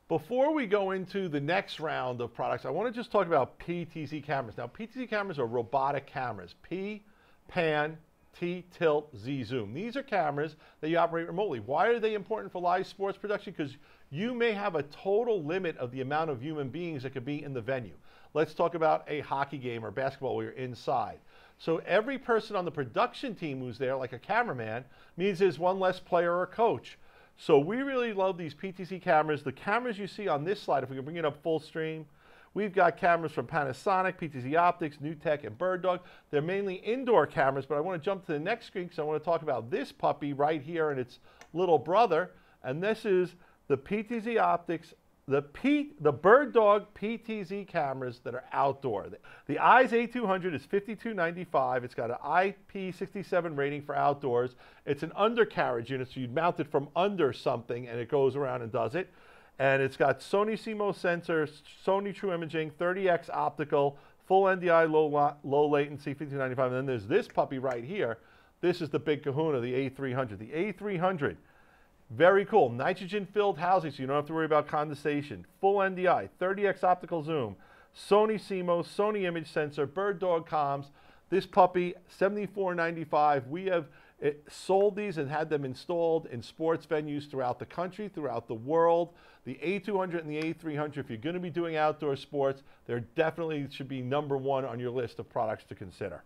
Before we go into the next round of products, I want to just talk about PTZ cameras. Now, PTZ cameras are robotic cameras. P, pan, T, tilt, Z, zoom. These are cameras that you operate remotely. Why are they important for live sports production? Because you may have a total limit of the amount of human beings that could be in the venue. Let's talk about a hockey game or basketball where you're inside. So every person on the production team who's there, like a cameraman, means there's one less player or coach. So we really love these PTZ cameras. The cameras you see on this slide, if we can bring it up full stream, we've got cameras from Panasonic, PTZ Optics, NewTek, and BirdDog. They're mainly indoor cameras, but I want to jump to the next screen because I want to talk about this puppy right here and its little brother. And this is the PTZ Optics, the BirdDog PTZ cameras that are outdoor. The EYES A200 is $52.95. It's got an IP67 rating for outdoors. It's an undercarriage unit, so you'd mount it from under something and it goes around and does it. And it's got Sony CMOS sensor, Sony True Imaging, 30x optical, full NDI, low latency, $52.95. And then there's this puppy right here. This is the big kahuna, the A300. The A300. Very cool. Nitrogen-filled housing, so you don't have to worry about condensation. Full NDI, 30x optical zoom, Sony CMOS, Sony image sensor, BirdDog comms. This puppy, $74.95. We have sold these and had them installed in sports venues throughout the country, throughout the world. The A200 and the A300, if you're going to be doing outdoor sports, they definitely should be #1 on your list of products to consider.